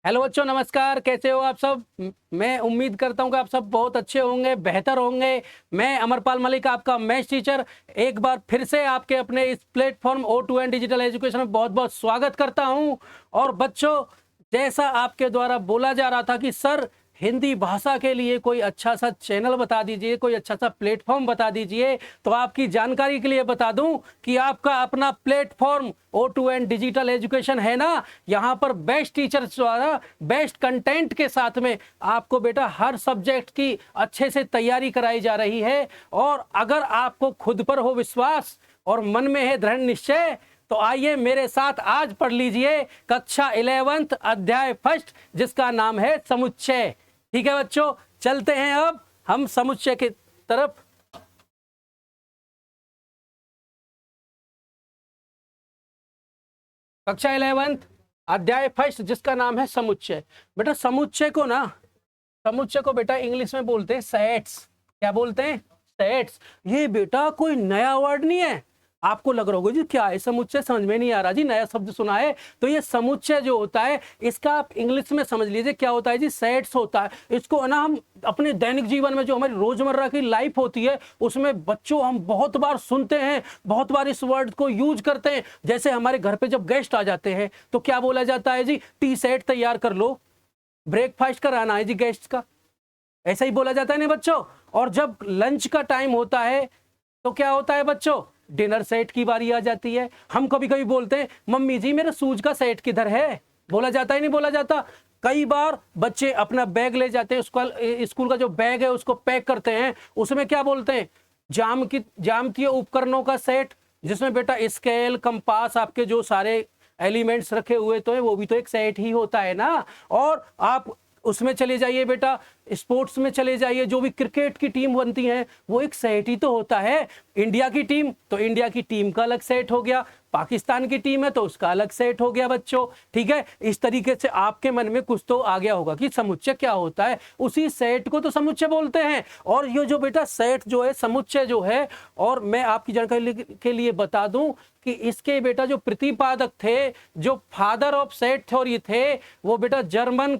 Hello बच्चों, नमस्कार। कैसे हो आप सब? मैं उम्मीद करता हूं कि आप सब बहुत अच्छे होंगे, बेहतर होंगे। मैं अमरपाल मलिक, आपका मैथ्स टीचर, एक बार फिर से आपके अपने इस प्लेटफॉर्म O2N डिजिटल एजुकेशन में बहुत बहुत स्वागत करता हूं। और बच्चों, जैसा आपके द्वारा बोला जा रहा था कि सर हिंदी भाषा के लिए कोई अच्छा सा चैनल बता दीजिए, कोई अच्छा सा प्लेटफॉर्म बता दीजिए, तो आपकी जानकारी के लिए बता दूं कि आपका अपना प्लेटफॉर्म O2N डिजिटल एजुकेशन है ना। यहाँ पर बेस्ट टीचर्स द्वारा बेस्ट कंटेंट के साथ में आपको बेटा हर सब्जेक्ट की अच्छे से तैयारी कराई जा रही है। और अगर आपको खुद पर हो विश्वास और मन में है दृढ़ निश्चय, तो आइए मेरे साथ आज पढ़ लीजिए कक्षा 11th अध्याय फर्स्ट, जिसका नाम है समुच्चय। ठीक है बच्चों, चलते हैं अब हम समुच्चय की तरफ। कक्षा 11th अध्याय फर्स्ट, जिसका नाम है समुच्चय। बेटा समुच्चय को बेटा इंग्लिश में बोलते हैं सेट्स। क्या बोलते हैं? सेट्स। ये बेटा कोई नया वर्ड नहीं है। आपको लग रहा होगा जी क्या है समुच्चय, समझ में नहीं आ रहा जी, नया शब्द सुना है। तो ये समुच्चय जो होता है, इसका आप इंग्लिश में समझ लीजिए क्या होता है जी, सेट्स होता है। इसको ना हम अपने दैनिक जीवन में जो हमारी रोजमर्रा की लाइफ होती है उसमें बच्चों हम बहुत बार सुनते हैं, बहुत बार इस वर्ड को यूज करते हैं। जैसे हमारे घर पे जब गेस्ट आ जाते हैं तो क्या बोला जाता है जी, टी सेट तैयार कर लो, ब्रेकफास्ट कराना है जी गेस्ट का, ऐसा ही बोला जाता है ना बच्चों। और जब लंच का टाइम होता है तो क्या होता है बच्चों, डिनर सेट की बारी आ जाती है। हम कभी कभी बोलते हैं मम्मी जी मेरे शूज का सेट किधर है, बोला जाता है नहीं बोला जाता। कई बार बच्चे अपना बैग ले जाते हैं, स्कूल का जो बैग है उसको पैक करते हैं, उसमें क्या बोलते हैं, ज्यामितीय उपकरणों का सेट, जिसमें बेटा स्केल, कंपास, आपके जो सारे एलिमेंट्स रखे हुए तो है वो भी तो एक सेट ही होता है ना। और आप उसमें चले जाइए बेटा, स्पोर्ट्स में चले जाइए, जो भी क्रिकेट की टीम बनती है वो एक सेट ही तो होता है। इंडिया की टीम तो इंडिया की टीम का अलग सेट हो गया, पाकिस्तान की टीम है तो उसका अलग सेट हो गया बच्चों। ठीक है, इस तरीके से आपके मन में कुछ तो आ गया होगा कि समुच्चय क्या होता है, उसी सेट को तो समुच्चय बोलते हैं। और ये जो बेटा सेट जो है, समुच्चय जो है, और मैं आपकी जानकारी के लिए बता दूं कि इसके बेटा जो प्रतिपादक थे, जो फादर ऑफ सेट थ्योरी थे, वो बेटा जर्मन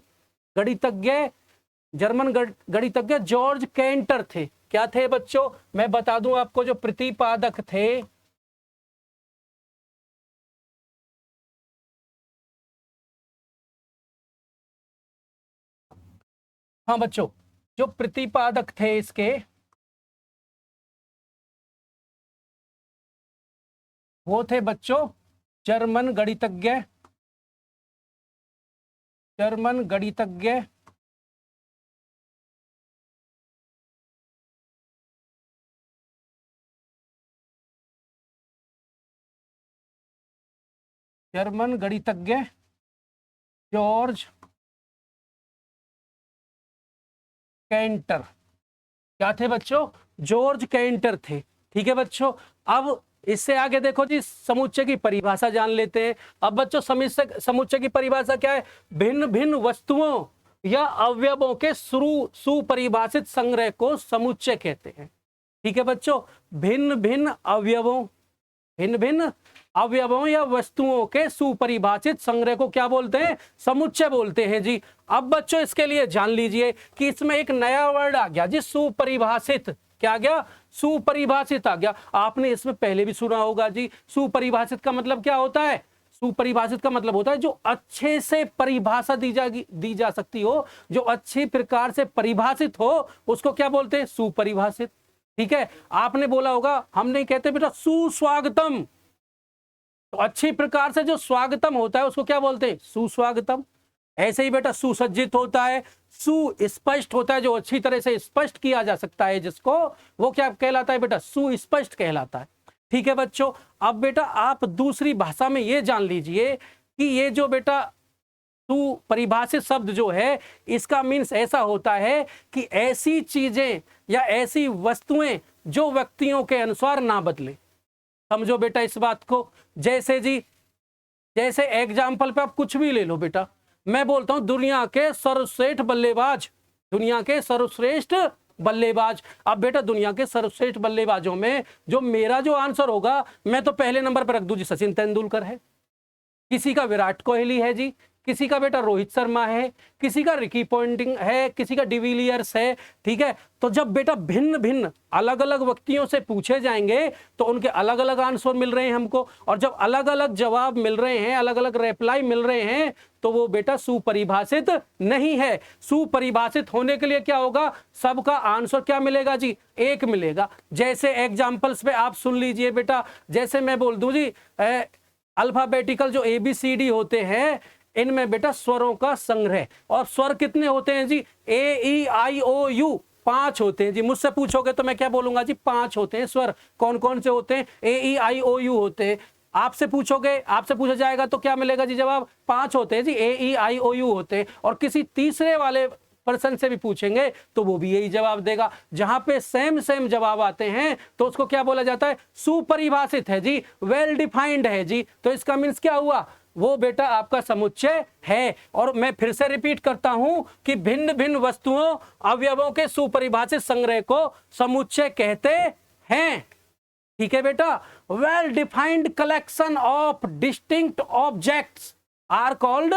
गणितज्ञ जॉर्ज केंटर थे। क्या थे बच्चों? मैं बता दूं आपको, जो प्रतिपादक थे, हाँ बच्चों, जो प्रतिपादक थे इसके, वो थे बच्चों जर्मन गणितज्ञ जर्मन गणितज्ञ जर्मन गणितज्ञ जॉर्ज केंटर। क्या थे बच्चों? जॉर्ज केंटर थे। ठीक है बच्चों, अब इससे आगे देखो जी, समुच्चय की परिभाषा जान लेते हैं। अब बच्चों समुच्चय की परिभाषा क्या है? भिन्न भिन्न वस्तुओं या अवयवों के सुपरिभाषित संग्रह को समुच्चय कहते हैं। ठीक है बच्चों, भिन्न भिन्न अवयवों या वस्तुओं के सुपरिभाषित संग्रह को क्या बोलते हैं? समुच्चय बोलते हैं जी। अब बच्चों इसके लिए जान लीजिए कि इसमें एक नया वर्ड आ गया जी, सुपरिभाषित। क्या आ गया? सुपरिभाषित आ गया। आपने इसमें पहले भी सुना होगा जी, सुपरिभाषित का मतलब क्या होता है? सुपरिभाषित का मतलब होता है जो अच्छे से परिभाषा दी जा सकती हो, जो अच्छी प्रकार से परिभाषित हो, उसको क्या बोलते हैं? सुपरिभाषित। ठीक है, आपने बोला होगा, हम नहीं कहते बेटा सुस्वागतम, तो अच्छी प्रकार से जो स्वागतम होता है उसको क्या बोलते हैं? सुस्वागतम। ऐसे ही बेटा सुसज्जित होता है, सुस्पष्ट होता है, जो अच्छी तरह से स्पष्ट किया जा सकता है जिसको, वो क्या कहलाता है बेटा? सुस्पष्ट कहलाता है। ठीक है बच्चों, अब बेटा आप दूसरी भाषा में ये जान लीजिए कि ये जो बेटा सुपरिभाषित शब्द जो है, इसका मीन्स ऐसा होता है कि ऐसी चीजें या ऐसी वस्तुएं जो व्यक्तियों के अनुसार ना बदले। समझो बेटा इस बात को। जैसे एग्जाम्पल पे आप कुछ भी ले लो बेटा, मैं बोलता हूं दुनिया के सर्वश्रेष्ठ बल्लेबाज। अब बेटा दुनिया के सर्वश्रेष्ठ बल्लेबाजों में जो मेरा जो आंसर होगा, मैं तो पहले नंबर पर रख दूं जी, सचिन तेंदुलकर है। किसी का विराट कोहली है जी, किसी का बेटा रोहित शर्मा है, किसी का रिकी पॉन्टिंग है, किसी का डिविलियर्स है। ठीक है, तो जब बेटा भिन्न भिन्न अलग अलग व्यक्तियों से पूछे जाएंगे तो उनके अलग अलग आंसर मिल रहे हैं हमको, और जब अलग अलग जवाब मिल रहे हैं, अलग अलग रिप्लाई मिल रहे हैं, तो वो बेटा सुपरिभाषित नहीं है। सुपरिभाषित होने के लिए क्या होगा, सबका आंसर क्या मिलेगा जी, एक मिलेगा। जैसे एग्जाम्पल्स पे आप सुन लीजिए बेटा, जैसे मैं बोल दूं जी अल्फाबेटिकल जो ABCD होते हैं, इनमें बेटा स्वरों का संग्रह, और स्वर कितने होते हैं जी, AEIOU 5 होते हैं जी। मुझसे पूछोगे तो मैं क्या बोलूंगा जी, 5 होते हैं स्वर। कौन कौन से होते हैं, AEIOU होते हैं। आपसे पूछोगे, आपसे पूछा जाएगा तो क्या मिलेगा जी जवाब, 5 होते हैं जी, AEIOU होते हैं। और किसी तीसरे वाले पर्सन से भी पूछेंगे तो वो भी यही जवाब देगा। जहां पे सेम सेम जवाब आते हैं तो उसको क्या बोला जाता है, सुपरिभाषित है जी, वेल डिफाइंड है जी। तो इसका मीन्स क्या हुआ, वो बेटा आपका समुच्चय है। और मैं फिर से रिपीट करता हूं कि भिन्न भिन्न वस्तुओं अवयवों के सुपरिभाषित संग्रह को समुच्चय कहते हैं। ठीक है बेटा, well defined collection of distinct objects are called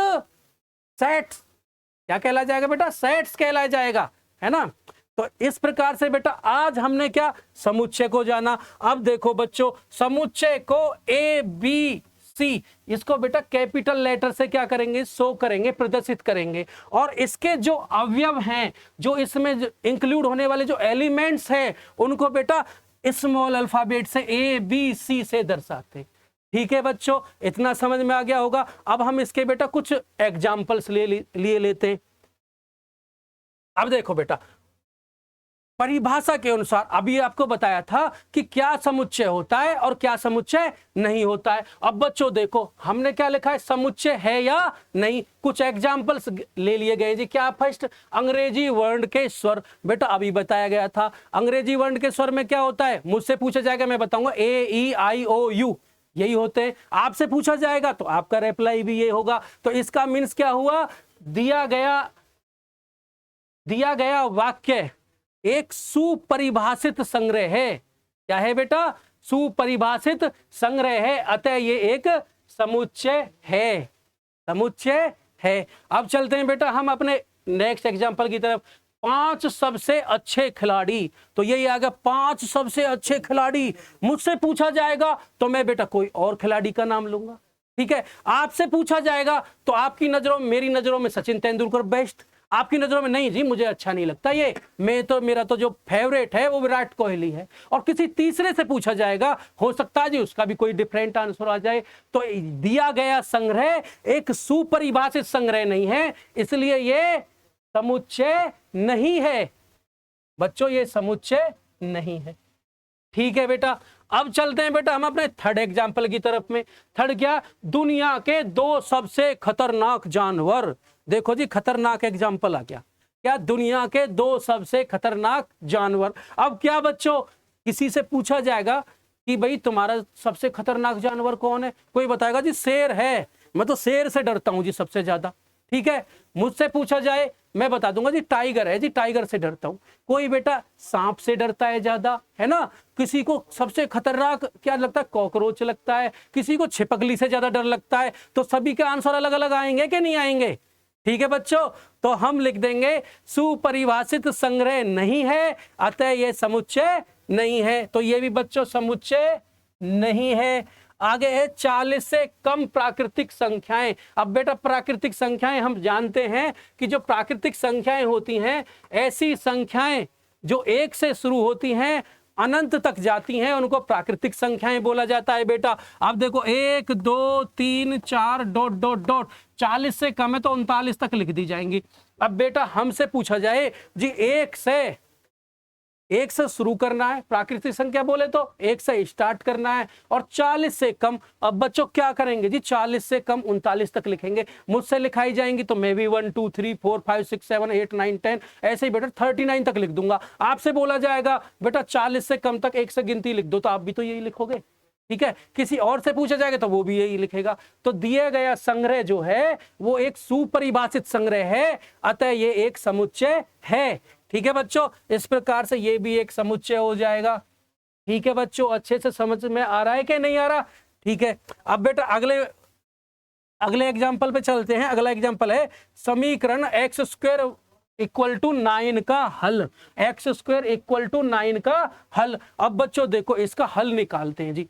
sets. क्या कहला जाएगा बेटा, सेट्स कहला जाएगा, है ना। तो इस प्रकार से बेटा आज हमने क्या, समुच्चय को जाना। अब देखो बच्चों, समुच्चय को ABC, इसको बेटा कैपिटल लेटर से क्या करेंगे, शो करेंगे, प्रदर्शित करेंगे। और इसके जो अवयव हैं, जो इसमें इंक्लूड होने वाले जो एलिमेंट्स हैं, उनको बेटा स्मॉल अल्फाबेट से ABC से दर्शाते। ठीक है बच्चों, इतना समझ में आ गया होगा। अब हम इसके बेटा कुछ एग्जाम्पल्स ले लेते हैं। अब देखो बेटा, परिभाषा के अनुसार अभी आपको बताया था कि क्या समुच्चय होता है और क्या समुच्चय नहीं होता है। अब बच्चों देखो, हमने क्या लिखा है, समुच्चय है या नहीं। कुछ एग्जाम्पल्स ले लिए गए जी। क्या, फर्स्ट अंग्रेजी वर्ण के स्वर, बेटा अभी बताया गया था। अंग्रेजी वर्ण के स्वर में क्या होता है, मुझसे पूछा जाएगा, मैं बताऊंगा AEIOU यही होते हैं। आपसे पूछा जाएगा तो आपका रिप्लाई भी ये होगा। तो इसका मीन्स क्या हुआ, दिया गया वाक्य एक सुपरिभाषित संग्रह है। क्या है बेटा, सुपरिभाषित संग्रह है, अतः ये एक समुच्चय है, समुच्चय है। अब चलते हैं बेटा हम अपने नेक्स्ट एग्जांपल की तरफ। 5 सबसे अच्छे खिलाड़ी, तो यही आ गया 5 सबसे अच्छे खिलाड़ी। मुझसे पूछा जाएगा तो मैं बेटा कोई और खिलाड़ी का नाम लूंगा। ठीक है, आपसे पूछा जाएगा तो आपकी नजरों में, मेरी नजरों में सचिन तेंदुलकर बेस्ट, आपकी नजरों में नहीं जी मुझे अच्छा नहीं लगता ये, मेरा तो जो फेवरेट है वो विराट कोहली है। और किसी तीसरे से पूछा जाएगा, हो सकता है जी उसका भी कोई डिफरेंट आंसर आ जाए। तो दिया गया संग्रह एक सुपरिभाषित संग्रह नहीं है, इसलिए ये समुच्चय नहीं है बच्चों, ये समुच्चय नहीं है। ठीक है बेटा, अब चलते हैं बेटा हम अपने थर्ड एग्जाम्पल की तरफ में। थर्ड क्या, दुनिया के 2 सबसे खतरनाक जानवर। देखो जी, खतरनाक एग्जाम्पल आ गया। क्या, दुनिया के 2 सबसे खतरनाक जानवर। अब क्या बच्चों, किसी से पूछा जाएगा कि भाई तुम्हारा सबसे खतरनाक जानवर कौन है, कोई बताएगा जी शेर है, मैं तो शेर से डरता हूं जी सबसे ज्यादा। ठीक है, मुझसे पूछा जाए मैं बता दूंगा जी टाइगर है जी, टाइगर से डरता हूं। कोई बेटा सांप से डरता है ज्यादा, है ना। किसी को सबसे खतरनाक क्या लगता है, कॉकरोच लगता है, किसी को छिपकली से ज्यादा डर लगता है। तो सभी के आंसर अलग अलग आएंगे कि नहीं आएंगे। ठीक है बच्चों, तो हम लिख देंगे सुपरिभाषित संग्रह नहीं है, अतः यह समुच्चय नहीं है। तो ये भी बच्चों समुच्चय नहीं है। आगे है 40 से कम प्राकृतिक संख्याएं। अब बेटा प्राकृतिक संख्याएं हम जानते हैं कि जो प्राकृतिक संख्याएं होती हैं, ऐसी संख्याएं जो 1 से शुरू होती हैं अनंत तक जाती हैं, उनको प्राकृतिक संख्याएं बोला जाता है बेटा। अब देखो 1 2 3 4 डॉट डॉट डॉट, 40 से कम है तो 39 तक लिख दी जाएंगी। अब बेटा हमसे पूछा जाए जी 1 से शुरू करना है, प्राकृतिक संख्या बोले तो 1 से स्टार्ट करना है, और 40 से कम। अब बच्चों क्या करेंगे जी, 40 से कम 39 तक लिखेंगे। मुझसे लिखाई जाएंगी तो मैं भी 1 2 3 4 5 6 7 8 9 10 ऐसे ही बेटा 39 तक लिख दूंगा। आपसे बोला जाएगा बेटा 40 से कम तक 1 से गिनती लिख दो, तो आप भी तो यही लिखोगे। ठीक है, किसी और से पूछा जाएगा तो वो भी यही लिखेगा। तो दिया गया संग्रह जो है वो एक सुपरिभाषित संग्रह है, अतः ये एक समुच्चय है। ठीक है बच्चों, इस प्रकार से ये भी एक समुच्चय हो जाएगा। ठीक है बच्चों, अच्छे से समझ में आ रहा है कि नहीं आ रहा। ठीक है, अब बेटा अगले एग्जाम्पल पे चलते हैं। अगला एग्जाम्पल है समीकरण एक्स स्क्वायर इक्वल टू 9 का हल। एक्स स्क्वायर इक्वल टू 9 का हल। अब बच्चों देखो इसका हल निकालते हैं जी,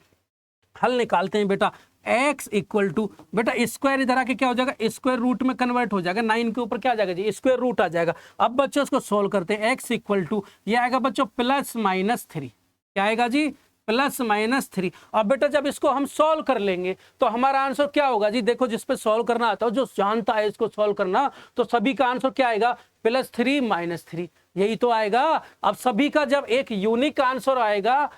हल निकालते हैं बेटा। x इक्वल टू बेटा स्क्वायर इधर आके क्या हो जाएगा, स्क्वायर रूट में कन्वर्ट हो जाएगा। 9 के ऊपर क्या आ जाएगा जी, स्क्वायर रूट आ जाएगा। अब बच्चों इसको सोल्व करते हैं। x इक्वल टू ये आएगा बच्चों +-3, क्या आएगा जी, +-3। अब बेटा जब इसको हम सॉल्व कर लेंगे तो हमारा आंसर क्या होगा जी, देखो जिस पे सॉल्व करना आता है, जो जानता है इसको सॉल्व करना, तो सभी का आंसर क्या आएगा, +3 -3, यही तो आएगा। अब सभी का जब एक यूनिक आंसर आएगा,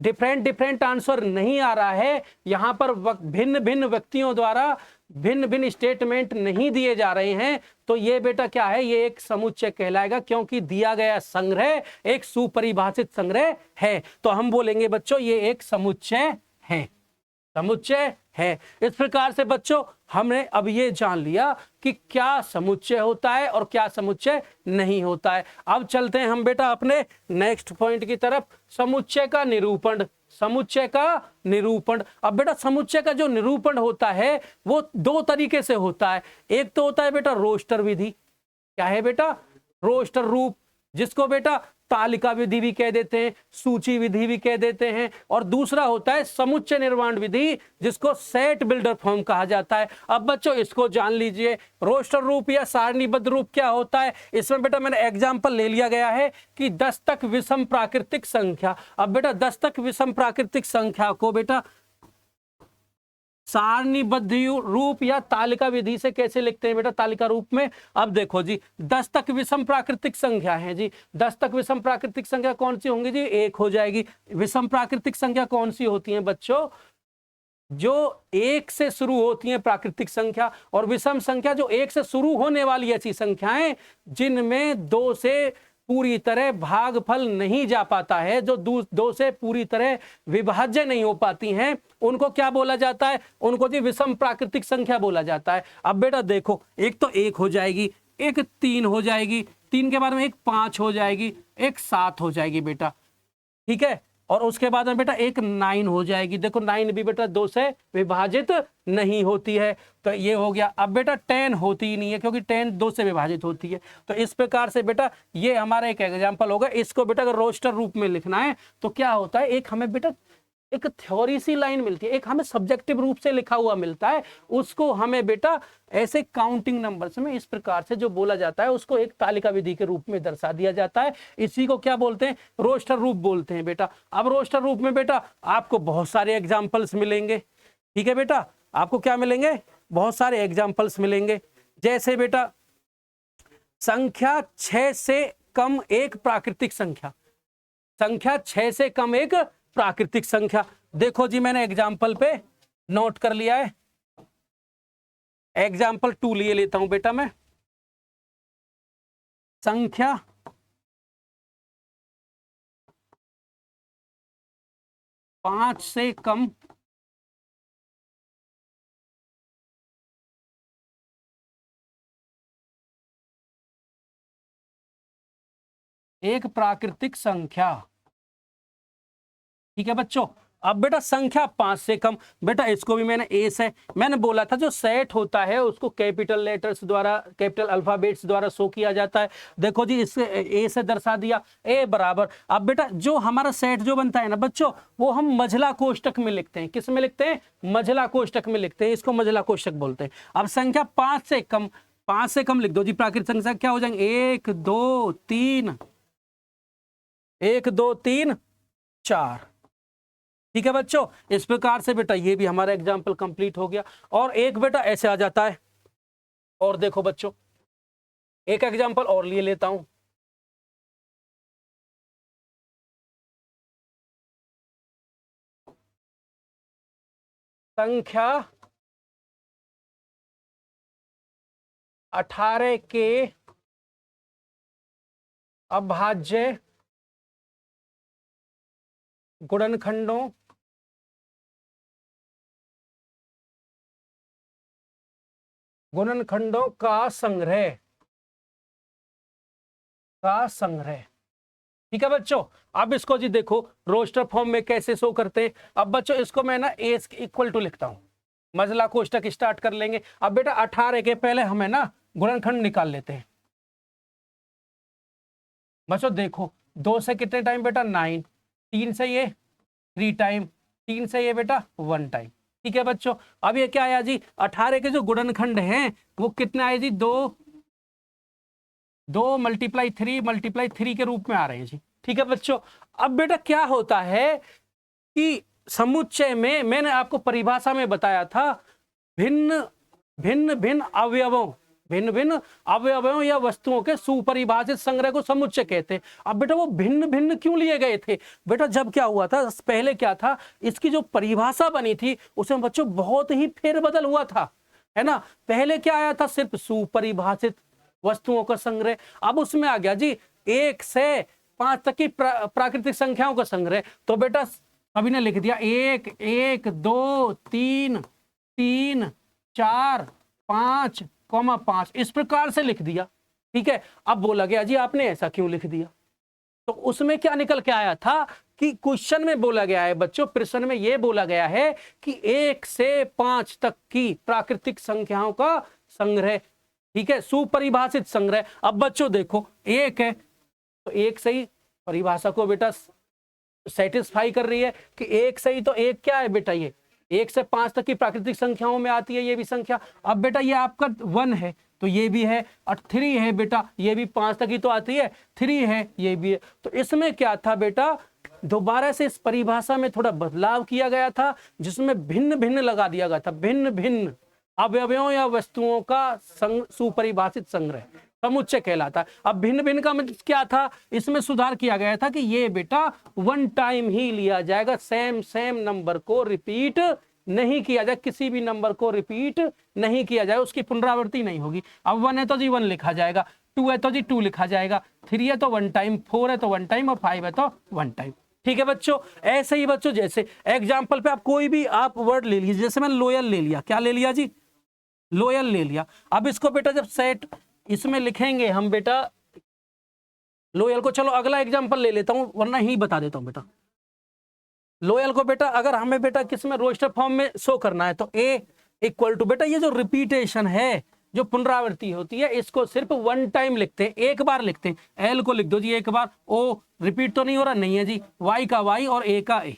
डिफरेंट आंसर नहीं आ रहा है, यहां पर भिन्न भिन्न व्यक्तियों द्वारा भिन्न भिन्न स्टेटमेंट नहीं दिए जा रहे हैं, तो ये बेटा क्या है, ये एक समुच्चय कहलाएगा, क्योंकि दिया गया संग्रह एक सुपरिभाषित संग्रह है। तो हम बोलेंगे बच्चों ये एक समुच्चय है, समुच्चय है। इस प्रकार से बच्चों हमने अब ये जान लिया कि क्या समुच्चय होता है और क्या समुच्चय नहीं होता है। अब चलते हैं हम बेटा अपने नेक्स्ट पॉइंट की तरफ, समुच्चय का निरूपण। समुच्चय का निरूपण। अब बेटा समुच्चय का जो निरूपण होता है वो दो तरीके से होता है। एक तो होता है बेटा रोस्टर विधि। क्या है बेटा, रोस्टर रूप, जिसको बेटा तालिका विधि भी कह देते हैं, सूची विधि भी कह देते हैं। और दूसरा होता है समुच्चय निर्माण विधि, जिसको सेट बिल्डर फॉर्म कहा जाता है। अब बच्चों इसको जान लीजिए, रोस्टर रूप या सारणीबद्ध रूप क्या होता है। इसमें बेटा मैंने एग्जांपल ले लिया गया है कि 10 तक विषम प्राकृतिक संख्या। अब बेटा 10 तक विषम प्राकृतिक संख्या को बेटा सारणीबद्ध रूप या तालिका विधि से कैसे लिखते हैं बेटा, तालिका रूप में। अब देखो जी 10 तक विषम प्राकृतिक संख्या है जी, 10 तक विषम प्राकृतिक संख्या कौन सी होंगी जी, 1 हो जाएगी। विषम प्राकृतिक संख्या कौन सी होती है बच्चों, जो 1 से शुरू होती है प्राकृतिक संख्या। और विषम संख्या जो 1 से शुरू होने वाली ऐसी संख्याएं जिनमें 2 से पूरी तरह भागफल नहीं जा पाता है, जो 2 से पूरी तरह विभाज्य नहीं हो पाती हैं, उनको क्या बोला जाता है, उनको जी विषम प्राकृतिक संख्या बोला जाता है। अब बेटा देखो, एक तो 1 हो जाएगी, एक 3 हो जाएगी, 3 के बाद में एक 5 हो जाएगी, एक 7 हो जाएगी बेटा, ठीक है। और उसके बाद में बेटा एक 9 हो जाएगी। देखो 9 भी बेटा 2 से विभाजित नहीं होती है, तो ये हो गया। अब बेटा 10 होती ही नहीं है, क्योंकि 10 2 से विभाजित होती है। तो इस प्रकार से बेटा ये हमारा एक एग्जांपल होगा। इसको बेटा अगर रोस्टर रूप में लिखना है तो क्या होता है, एक हमें बेटा एक थ्योरी सी लाइन मिलती है, एक हमें सब्जेक्टिव रूप से लिखा हुआ मिलता है, उसको हमें बेटा ऐसे काउंटिंग नंबर्स में इस प्रकार से जो बोला जाता है उसको एक तालिका विधि के रूप में दर्शा दिया जाता है। इसी को क्या बोलते हैं, रोस्टर रूप बोलते हैं बेटा। अब रोस्टर रूप में बेटा आपको बहुत सारे एग्जाम्पल्स मिलेंगे, ठीक है बेटा, आपको क्या मिलेंगे, बहुत सारे एग्जाम्पल्स मिलेंगे। जैसे बेटा संख्या 6 से कम एक प्राकृतिक संख्या, संख्या 6 से कम एक प्राकृतिक संख्या। देखो जी मैंने एग्जाम्पल पे नोट कर लिया है, एग्जाम्पल 2 लिए लेता हूं बेटा मैं। संख्या 5 से कम एक प्राकृतिक संख्या, ठीक है बच्चों। अब बेटा संख्या 5 से कम, बेटा इसको भी मैंने ए से, मैंने बोला था जो सेट होता है उसको कैपिटल लेटर्स द्वारा, कैपिटल अल्फाबेट्स द्वारा शो किया जाता है। देखो जी इससे ए से दर्शा दिया, ए बराबर। अब बेटा जो हमारा सेट जो बनता है ना बच्चों, वो हम मझला कोष्टक में लिखते हैं। किस में लिखते हैं, मझला कोष्टक में लिखते हैं, इसको मझला कोष्टक बोलते हैं। अब संख्या 5 से कम, 5 से कम लिख दो जी, प्राकृतिक संख्या क्या हो जाएंगे, 1 2 3, 1 2 3 4, ठीक है बच्चों। इस प्रकार से बेटा ये भी हमारा एग्जाम्पल कंप्लीट हो गया। और एक बेटा ऐसे आ जाता है, और देखो बच्चों एक एग्जाम्पल और लिए लेता हूं। संख्या 18 के अभाज्य गुणनखंडों का संग्रह, ठीक है बच्चों। अब इसको जी देखो रोस्टर फॉर्म में कैसे शो करते हैं। अब बच्चों इसको मैं ना ए इक्वल टू लिखता हूं, मजला कोष्टक स्टार्ट कर लेंगे। अब बेटा 18 के पहले हमें ना गुणनखंड निकाल लेते हैं। बच्चों देखो 2 से कितने टाइम बेटा 9, 3 से ये 3 टाइम, 3 से ये बेटा 1 टाइम। ठीक है बच्चों, अब ये क्या आया जी, 18 के जो गुणनखंड हैं वो कितने आए जी, 2 × 3 के रूप में आ रहे हैं जी। ठीक है बच्चों, अब बेटा क्या होता है कि समुच्चय में मैंने आपको परिभाषा में बताया था भिन्न भिन्न भिन्न अवयवों या वस्तुओं के सुपरिभाषित संग्रह को समुच्चय कहते हैं। अब बेटा वो भिन्न भिन्न क्यों लिए गए थे बेटा, जब क्या हुआ था, पहले क्या था, इसकी जो परिभाषा बनी थी उसमें बच्चों बहुत ही फेरबदल हुआ था, है ना। पहले क्या आया था, सिर्फ सुपरिभाषित वस्तुओं का संग्रह, अब उसमें आ गया जी 1 से 5 तक की प्राकृतिक संख्याओं का संग्रह। तो बेटा अभी ने लिख दिया 1 1 2 3 3 4 5 5, इस प्रकार से लिख दिया। ठीक है, अब बोला गया जी आपने ऐसा क्यों लिख दिया, तो उसमें क्या निकल के आया था कि क्वेश्चन में बोला गया है बच्चों, प्रश्न में यह बोला गया है कि 1 से 5 तक की प्राकृतिक संख्याओं का संग्रह। ठीक है, सुपरिभाषित संग्रह। अब बच्चों देखो 1 है तो 1 सही परिभाषा को बेटा सेटिस्फाई कर रही है कि 1 सही, तो 1 क्या है बेटा, ये 1 से 5 तक की प्राकृतिक संख्याओं में आती है ये भी संख्या। अब बेटा ये आपका 1 है तो ये भी है, और 3 है बेटा ये भी 5 तक ही तो आती है, 3 है ये भी है। तो इसमें क्या था बेटा, दोबारा से इस परिभाषा में थोड़ा बदलाव किया गया था, जिसमें भिन्न भिन्न लगा दिया गया था, भिन्न भिन्न अवयवों या वस्तुओं का सुपरिभाषित संग्रह समुच्चय कहलाता है। अब भिन्न भिन्न का मतलब क्या था, इसमें सुधार किया गया था कि ये बेटा 1 टाइम ही लिया जाएगा, सेम नंबर को रिपीट नहीं किया जाए, किसी भी नंबर को रिपीट नहीं किया जाए, उसकी पुनरावृत्ति नहीं होगी। अब 1 है तो जी 1 लिखा जाएगा, 2 है तो जी 2 लिखा जाएगा, 3 है तो 1 टाइम, 4 है तो 1 टाइम, और 5 है तो 1 टाइम। ठीक है बच्चों, ऐसे ही बच्चों जैसे एग्जाम्पल पे आप कोई भी आप वर्ड ले लीजिए, जैसे मैंने लोयल ले लिया, क्या ले लिया जी, लोयल ले लिया। अब इसको बेटा जब सेट इसमें लिखेंगे हम बेटा लोयल को, चलो अगला एग्जांपल ले लेता हूं वरना ही बता देता हूं बेटा। लोयल को बेटा अगर हमें बेटा किस में रोस्टर फॉर्म में शो करना है तो A इक्वल टू बेटा ये जो रिपीटेशन है, जो पुनरावृत्ति होती है, इसको सिर्फ 1 टाइम लिखते हैं, एक बार लिखते हैं। L को लिख दो जी एक बार, O रिपीट तो नहीं हो रहा, नहीं है जी, Y का Y और A का A।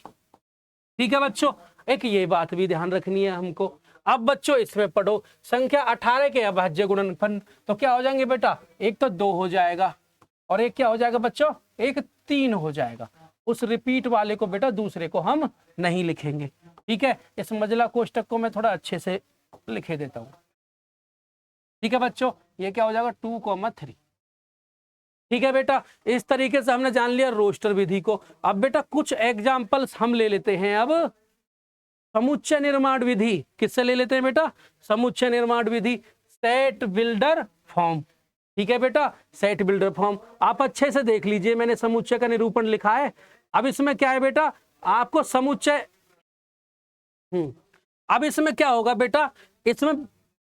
ठीक है बच्चों, एक ये बात भी ध्यान रखनी है हमको। अब बच्चों इसमें पढ़ो संख्या 18 के अभाज्य गुणनफल, तो क्या हो जाएंगे बेटा, एक तो 2 हो जाएगा और एक क्या हो जाएगा बच्चों, एक 3 हो जाएगा। उस रिपीट वाले को बेटा दूसरे को हम नहीं लिखेंगे। ठीक है, इस मजला कोष्टक को मैं थोड़ा अच्छे से लिखे देता हूं। ठीक है बच्चों, ये क्या हो जाएगा 2, 3। ठीक है बेटा, इस तरीके से हमने जान लिया रोस्टर विधि को। अब बेटा कुछ एग्जाम्पल्स हम ले लेते हैं। अब समुच्चय निर्माण विधि किससे ले लेते हैं बेटा, समुच्चय निर्माण विधि, सेट बिल्डर फॉर्म। ठीक है बेटा, सेट बिल्डर फॉर्म आप अच्छे से देख लीजिए, मैंने समुच्चय का निरूपण लिखा है। अब इसमें क्या है बेटा, आपको समुच्चय अब इसमें क्या होगा बेटा, इसमें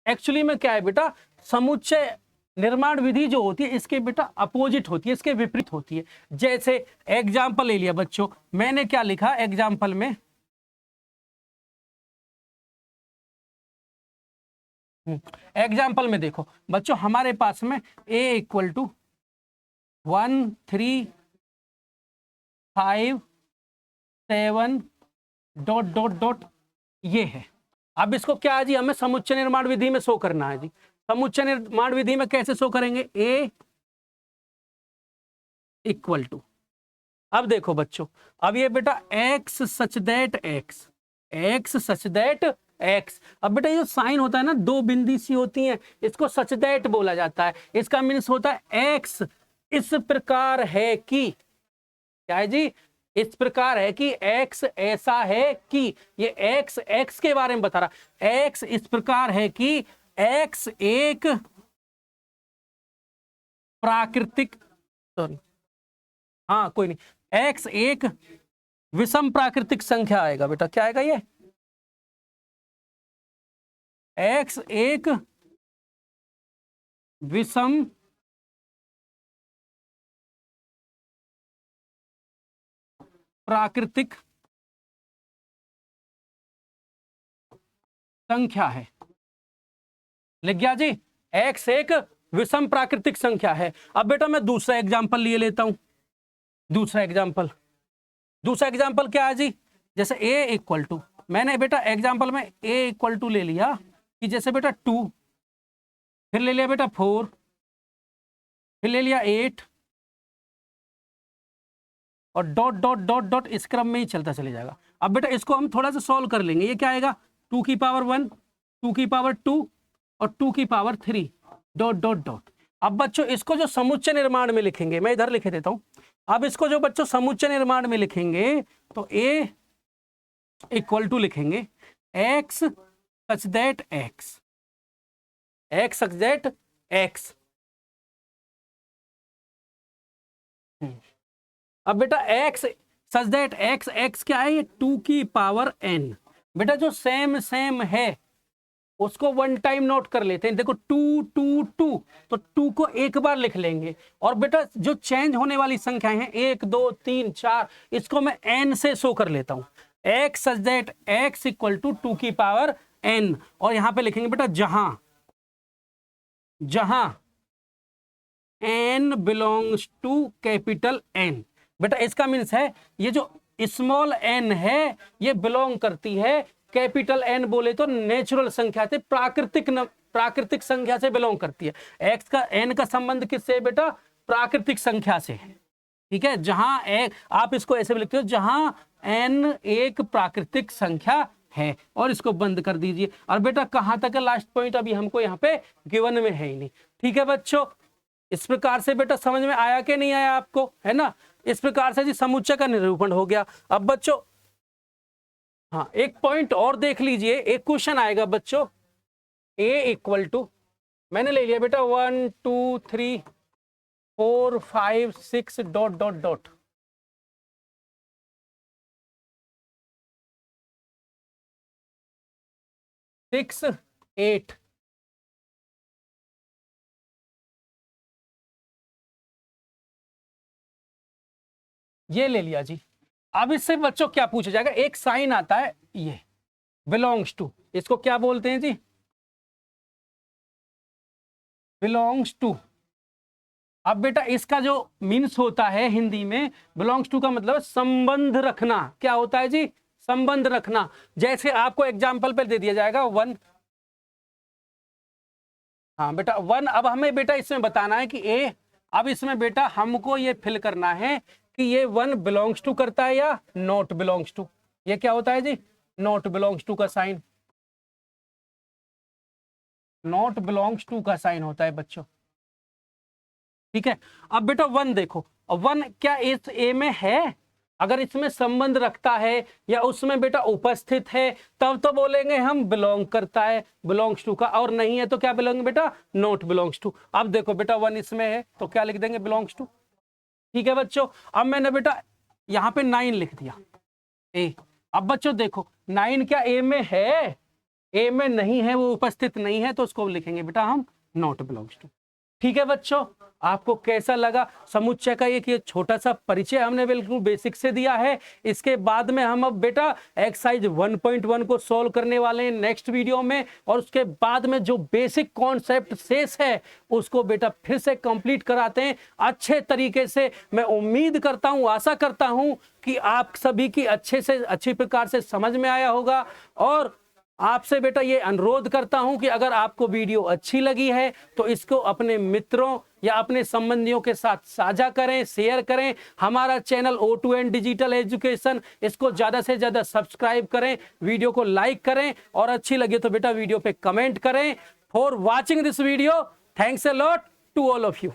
एक्चुअली में क्या है बेटा, समुच्चय निर्माण विधि जो होती है इसके बेटा अपोजिट होती है, इसके विपरीत होती है। जैसे एग्जाम्पल ले लिया बच्चों, मैंने क्या लिखा एग्जाम्पल में, एग्जाम्पल में देखो बच्चों हमारे पास में A equal to 1 3 5 7 dot dot dot ये है। अब इसको क्या है जी, हमें समुच्चय निर्माण विधि में शो करना है जी। समुच्चय निर्माण विधि में कैसे शो करेंगे, A इक्वल टू, अब देखो बच्चों, अब ये बेटा x such that x such that x। अब बेटा ये साइन होता है ना, 2 बिंदी सी होती हैं, इसको सच दैट बोला जाता है। इसका मीन्स होता है x इस प्रकार है कि, क्या है जी, इस प्रकार है कि x ऐसा है कि, ये x के बारे में बता रहा, x इस प्रकार है कि x एक प्राकृतिक, सॉरी हाँ कोई नहीं, x एक विषम प्राकृतिक संख्या आएगा बेटा, क्या आएगा ये, x एक विषम प्राकृतिक संख्या है। लिख गया जी, x एक विषम प्राकृतिक संख्या है। अब बेटा मैं दूसरा एग्जांपल लिए लेता हूं। दूसरा एग्जांपल क्या है जी, जैसे a इक्वल टू, मैंने बेटा एग्जांपल में a इक्वल टू ले लिया कि जैसे बेटा 2, फिर ले लिया बेटा 4, फिर ले लिया 8 और डॉट डॉट डॉट डॉट इस क्रम में ही चलता चले जाएगा। अब बेटा इसको हम थोड़ा सा सॉल्व कर लेंगे। ये क्या आएगा, 2 की पावर 1, 2 की पावर 2 और 2 की पावर 3 डॉट डॉट डॉट। अब बच्चों इसको जो समुच्चय निर्माण में लिखेंगे, मैं इधर लिखे देता हूं। अब इसको जो बच्चों समुच्चय निर्माण में लिखेंगे तो a इक्वल टू लिखेंगे x सच दैट x। अब बेटा x सच दैट x क्या है, ये 2 की पावर n। बेटा जो सेम है उसको वन टाइम नोट कर लेते हैं। देखो 2 2 2 तो 2 को एक बार लिख लेंगे। और बेटा जो चेंज होने वाली संख्याएं हैं 1 2 3 4, इसको मैं n से शो कर लेता हूं। x such that x equal to 2 की पावर n। और यहां पे लिखेंगे बेटा जहां n belongs to capital N। बेटा इसका मीन्स है ये जो स्मॉल n है ये बिलोंग करती है कैपिटल N, बोले तो नेचुरल संख्या से, प्राकृतिक संख्या से बिलोंग करती है। x का n का संबंध किससे है बेटा, प्राकृतिक संख्या से। ठीक है, जहां आप इसको ऐसे भी लिखते हो जहां n एक प्राकृतिक संख्या है। और इसको बंद कर दीजिए। और बेटा कहां तक है लास्ट पॉइंट, अभी हमको यहाँ पे गिवन में है ही नहीं। ठीक है बच्चों, इस प्रकार से बेटा समझ में आया कि नहीं आया आपको, है ना। इस प्रकार से जी समुच्चय का निरूपण हो गया। अब बच्चों हाँ एक पॉइंट और देख लीजिए, एक क्वेश्चन आएगा बच्चों, a इक्वल टू, मैंने ले लिया बेटा 1 2 3 4 5 6 डॉट डॉट डॉट। सिक्स 8 ये ले लिया जी। अब इससे बच्चों क्या पूछा जाएगा, एक साइन आता है ये बिलोंग्स टू, इसको क्या बोलते हैं जी, बिलोंग्स टू। अब बेटा इसका जो मीन्स होता है हिंदी में, बिलोंग्स टू का मतलब संबंध रखना। क्या होता है जी, संबंध रखना। जैसे आपको एग्जाम्पल पे दे दिया जाएगा 1, हाँ बेटा 1। अब हमें बेटा इसमें बताना है कि a, अब इसमें बेटा हमको ये फिल करना है कि ये 1 बिलोंग्स टू करता है या नॉट बिलोंग्स टू। ये क्या होता है जी, नॉट बिलोंग्स टू का साइन, नॉट बिलोंग्स टू का साइन होता है बच्चों। ठीक है, अब बेटा 1 देखो, 1 क्या इस a में है, अगर इसमें संबंध रखता है या उसमें बेटा उपस्थित है तब तो बोलेंगे हम बिलोंग करता है, बिलोंग्स टू का। और नहीं है तो क्या बोलेंगे बेटा, नॉट बिलोंग्स टू। अब देखो बेटा 1 इसमें है तो क्या लिख देंगे, बिलोंग्स टू। ठीक है बच्चों, अब मैंने बेटा यहाँ पे 9 लिख दिया ए। अब बच्चों देखो 9 क्या a में है, a में नहीं है, वो उपस्थित नहीं है, तो उसको लिखेंगे बेटा हम नॉट बिलोंग्स टू। ठीक है बच्चों, आपको कैसा लगा समुच्चय का एक ये छोटा सा परिचय हमने बिल्कुल बेसिक से दिया है। इसके बाद में हम अब बेटा एक्सरसाइज 1.1 को सॉल्व करने वाले हैं नेक्स्ट वीडियो में। और उसके बाद में जो बेसिक कॉन्सेप्ट शेष है उसको बेटा फिर से कंप्लीट कराते हैं अच्छे तरीके से। मैं उम्मीद करता हूं, आशा करता हूं कि आप सभी की अच्छी प्रकार से समझ में आया होगा। और आपसे बेटा ये अनुरोध करता हूं कि अगर आपको वीडियो अच्छी लगी है तो इसको अपने मित्रों या अपने संबंधियों के साथ साझा करें, शेयर करें। हमारा चैनल O2N डिजिटल एजुकेशन, इसको ज्यादा से ज्यादा सब्सक्राइब करें, वीडियो को लाइक करें और अच्छी लगे तो बेटा वीडियो पे कमेंट करें। For watching this video, thanks a lot to all of you.